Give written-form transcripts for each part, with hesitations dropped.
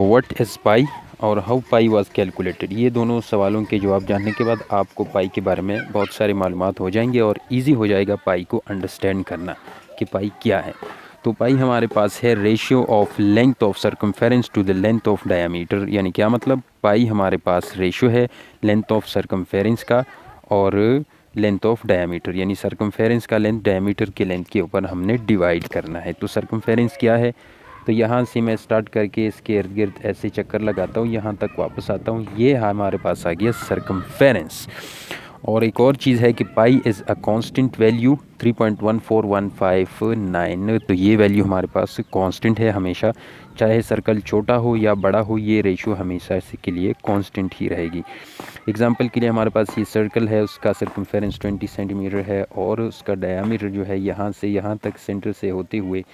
What is पाई और how pi was calculated, ये दोनों सवालों के जवाब जानने के बाद आपको पाई के बारे में बहुत सारी मालूमात हो जाएंगे और इजी हो जाएगा पाई को अंडरस्टैंड करना कि पाई क्या है। तो पाई हमारे पास है ratio of length of circumference to the length of diameter, यानी क्या मतलब, पाई हमारे पास रेशियो है लेंथ ऑफ सर्कमफेरेंस का और लेंथ ऑफ डायामीटर, यानी सर्कमफेरेंस का लेंथ डायामीटर के लेंथ के ऊपर हमने डिवाइड करना है। तो सर्कमफेरेंस क्या है, तो यहाँ से मैं स्टार्ट करके इसके इर्द गिर्द ऐसे चक्कर लगाता हूँ, यहाँ तक वापस आता हूँ, ये हमारे पास आ गया सर्कमफेरेंस। और एक और चीज़ है कि पाई इज़ अ कांस्टेंट वैल्यू 3.14159, तो ये वैल्यू हमारे पास कांस्टेंट है हमेशा, चाहे सर्कल छोटा हो या बड़ा हो, ये रेशियो हमेशा इसके लिए कांस्टेंट ही रहेगी। एग्जांपल के लिए हमारे पास ये सर्कल है, उसका सर्कमफेरेंस 20 सेंटीमीटर है और उसका डायामीटर जो है यहाँ से यहाँ तक सेंटर से होते हुए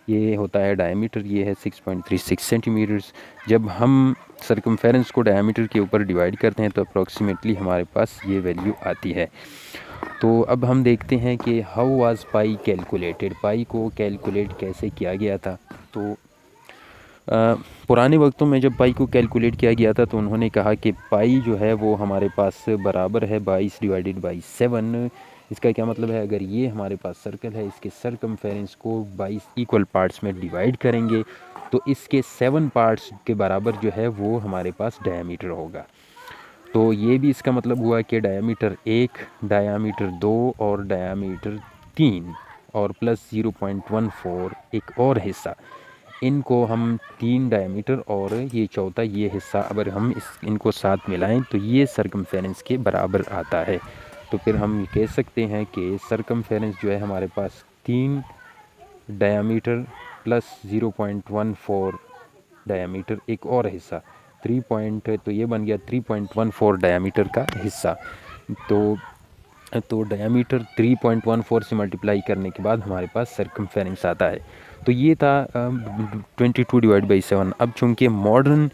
ये होता है डायमीटर, ये है 6.36 सेंटीमीटर्स। जब हम सर्कमफेरेंस को डायमीटर के ऊपर डिवाइड करते हैं तो अप्रॉक्सीमेटली हमारे पास ये वैल्यू आती है। तो अब हम देखते हैं कि हाउ वाज पाई कैलकुलेटेड, पाई को कैलकुलेट कैसे किया गया था। तो पुराने वक्तों में जब पाई को कैलकुलेट किया गया था तो उन्होंने कहा कि पाई जो है वो हमारे पास बराबर है 22 डिवाइडेड बाई 7। इसका क्या मतलब है, अगर ये हमारे पास सर्कल है, इसके सर्कमफेरेंस को 22 इक्वल पार्ट्स में डिवाइड करेंगे तो इसके 7 पार्ट्स के बराबर जो है वो हमारे पास डायमीटर होगा। तो ये भी इसका मतलब हुआ कि डायमीटर 1, डायमीटर 2 और डायमीटर 3 और प्लस 0.14 एक और हिस्सा, इनको हम 3 डायमीटर और ये चौथा ये हिस्सा अगर हम इनको साथ मिलाएं तो ये सर्कमफेरेंस के बराबर आता है। तो फिर हम कह सकते हैं कि सर्कमफेरेंस जो है हमारे पास 3 डायमीटर प्लस 0.14 डायमीटर एक और हिस्सा 3 पॉइंट, तो ये बन गया 3.14 डायमीटर का हिस्सा। तो डायमीटर 3.14 से मल्टीप्लाई करने के बाद हमारे पास सर्कमफेरेंस आता है। तो ये था 22 डिवाइड बाई 7। अब चूँकि मॉडर्न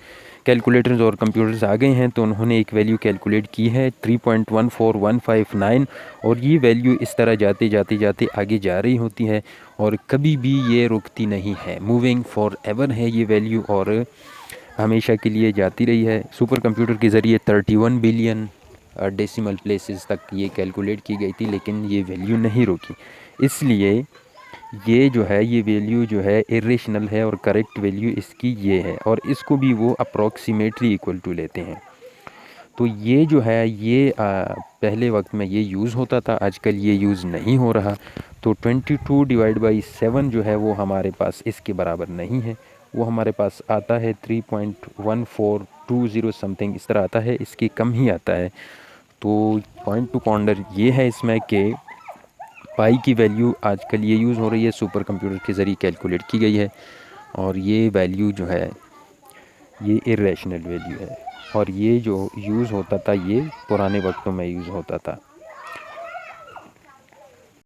कैलकुलेटर्स और कंप्यूटर्स आ गए हैं तो उन्होंने एक वैल्यू कैलकुलेट की है 3.14159 और ये वैल्यू इस तरह जाते जाते जाते आगे जा रही होती है और कभी भी ये रुकती नहीं है, मूविंग फॉर एवर है ये वैल्यू और हमेशा के लिए जाती रही है। सुपर कंप्यूटर के ज़रिए 31 बिलियन डेसिमल प्लेसेस तक ये कैलकुलेट की गई थी लेकिन ये वैल्यू नहीं रुकी, इसलिए ये जो है ये वैल्यू जो है इरेशनल है और करेक्ट वैल्यू इसकी ये है और इसको भी वो अप्रॉक्सीमेटली इक्वल टू लेते हैं। तो ये जो है ये पहले वक्त में ये यूज़ होता था, आजकल ये यूज़ नहीं हो रहा। तो 22 डिवाइड बाई 7 जो है वो हमारे पास इसके बराबर नहीं है, वो हमारे पास आता है 3.1420 समथिंग इस तरह आता है, इसकी कम ही आता है। तो पॉइंट टू पॉन्डर ये है इसमें कि पाई की वैल्यू आजकल ये यूज़ हो रही है, सुपर कंप्यूटर के ज़रिए कैलकुलेट की गई है और ये वैल्यू जो है ये इरेशनल वैल्यू है और ये जो यूज़ होता था ये पुराने वक्तों में यूज़ होता था।